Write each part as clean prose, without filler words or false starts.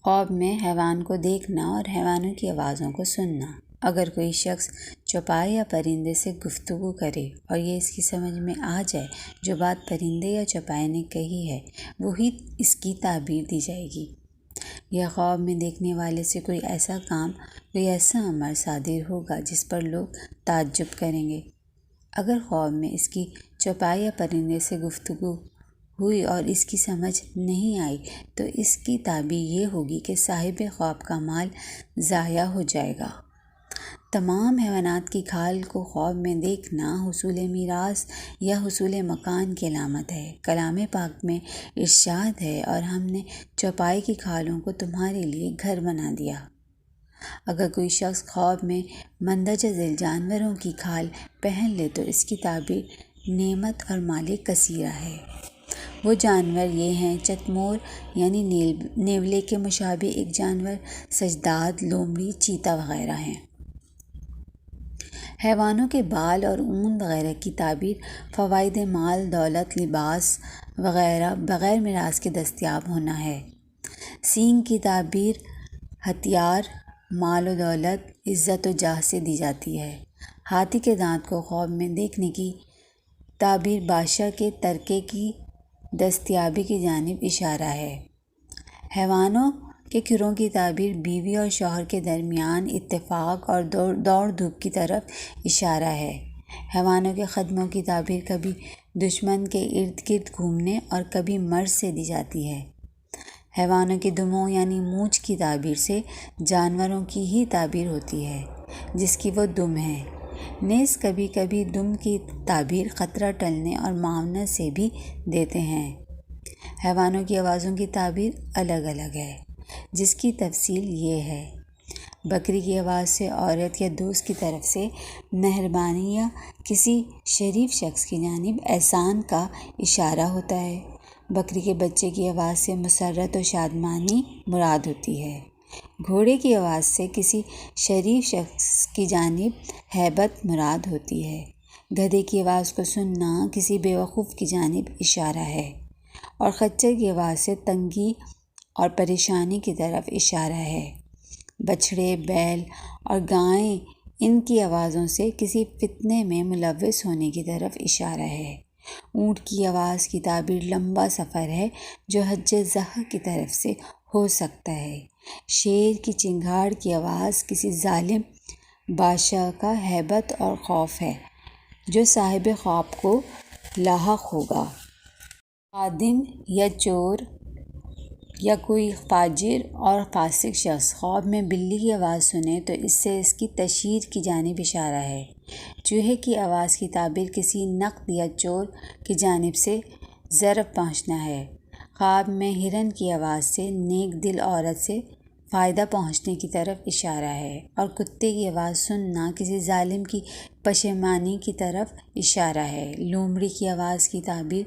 خواب میں حیوان کو دیکھنا اور حیوانوں کی آوازوں کو سننا۔ اگر کوئی شخص چوپائے یا پرندے سے گفتگو کرے اور یہ اس کی سمجھ میں آ جائے جو بات پرندے یا چوپائے نے کہی ہے وہی اس کی تعبیر دی جائے گی، یا خواب میں دیکھنے والے سے کوئی ایسا کام، کوئی ایسا عمل صادر ہوگا جس پر لوگ تعجب کریں گے۔ اگر خواب میں اس کی چوپائے یا پرندے سے گفتگو ہوئی اور اس کی سمجھ نہیں آئی تو اس کی تعبیر یہ ہوگی کہ صاحب خواب کا مال ضائع ہو جائے گا۔ تمام حیوانات کی کھال کو خواب میں دیکھنا حصول میراث یا حصول مکان کی علامت ہے۔ کلام پاک میں ارشاد ہے، اور ہم نے چوپائے کی کھالوں کو تمہارے لیے گھر بنا دیا۔ اگر کوئی شخص خواب میں مندرجہ ذیل جانوروں کی کھال پہن لے تو اس کی تعبیر نعمت اور مال کثیرہ ہے۔ وہ جانور یہ ہیں: چتمور یعنی نیولے کے مشابہ ایک جانور، سجداد، لومڑی، چیتا وغیرہ ہیں۔ حیوانوں کے بال اور اون وغیرہ کی تعبیر فوائد مال، دولت، لباس وغیرہ بغیر میراث کے دستیاب ہونا ہے۔ سینگ کی تعبیر ہتھیار، مال و دولت، عزت و جاہ سے دی جاتی ہے۔ ہاتھی کے دانت کو خواب میں دیکھنے کی تعبیر بادشاہ کے ترکے کی دستیابی کی جانب اشارہ ہے۔ حیوانوں کے کھروں کی تعبیر بیوی اور شوہر کے درمیان اتفاق اور دوڑ دھوپ کی طرف اشارہ ہے۔ حیوانوں کے خدموں کی تعبیر کبھی دشمن کے ارد گرد گھومنے اور کبھی مرض سے دی جاتی ہے۔ حیوانوں کے دموں یعنی مونچھ کی تعبیر سے جانوروں کی ہی تعبیر ہوتی ہے جس کی وہ دم ہے۔ نیز کبھی کبھی دم کی تعبیر خطرہ ٹلنے اور معاونت سے بھی دیتے ہیں۔ حیوانوں کی آوازوں کی تعبیر الگ الگ ہے جس کی تفصیل یہ ہے: بکری کی آواز سے عورت یا دوست کی طرف سے مہربانی یا کسی شریف شخص کی جانب احسان کا اشارہ ہوتا ہے۔ بکری کے بچے کی آواز سے مسرت و شادمانی مراد ہوتی ہے۔ گھوڑے کی آواز سے کسی شریف شخص کی جانب ہیبت مراد ہوتی ہے۔ گدھے کی آواز کو سننا کسی بیوقوف کی جانب اشارہ ہے، اور خچر کی آواز سے تنگی اور پریشانی کی طرف اشارہ ہے۔ بچھڑے، بیل اور گائیں ان کی آوازوں سے کسی فتنے میں ملوث ہونے کی طرف اشارہ ہے۔ اونٹ کی آواز کی تعبیر لمبا سفر ہے جو حج زحف کی طرف سے ہو سکتا ہے۔ شیر کی چنگھاڑ کی آواز کسی ظالم بادشاہ کا ہیبت اور خوف ہے جو صاحب خواب کو لاحق ہوگا۔ خادم یا چور یا کوئی فاجر اور فاسق شخص خواب میں بلی کی آواز سنے تو اس سے اس کی تشہیر کی جانب اشارہ ہے۔ چوہے کی آواز کی تعبیر کسی نقد یا چور کی جانب سے ضرر پہنچنا ہے۔ خواب میں ہرن کی آواز سے نیک دل عورت سے فائدہ پہنچنے کی طرف اشارہ ہے، اور کتے کی آواز سننا کسی ظالم کی پشیمانی کی طرف اشارہ ہے۔ لومڑی کی آواز کی تعبیر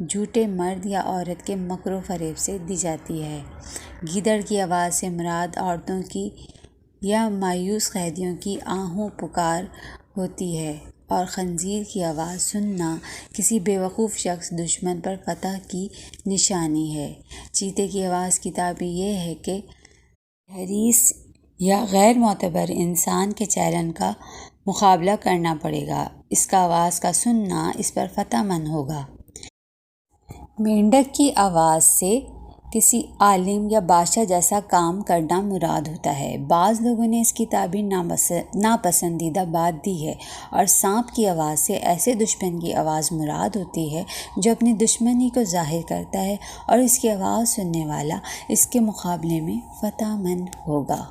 جھوٹے مرد یا عورت کے مکر و فریب سے دی جاتی ہے۔ گیدڑ کی آواز سے مراد عورتوں کی یا مایوس قیدیوں کی آہوں پکار ہوتی ہے، اور خنزیر کی آواز سننا کسی بیوقوف شخص دشمن پر فتح کی نشانی ہے۔ چیتے کی آواز کی تعبیر یہ ہے کہ حریص یا غیر معتبر انسان کے چیلنج کا مقابلہ کرنا پڑے گا، اس کا آواز کا سننا اس پر فتح مند ہوگا۔ مینڈک کی آواز سے کسی عالم یا بادشاہ جیسا کام کرنا مراد ہوتا ہے۔ بعض لوگوں نے اس کی تعبیر ناپسندیدہ بات دی ہے، اور سانپ کی آواز سے ایسے دشمن کی آواز مراد ہوتی ہے جو اپنی دشمنی کو ظاہر کرتا ہے، اور اس کی آواز سننے والا اس کے مقابلے میں فتح مند ہوگا۔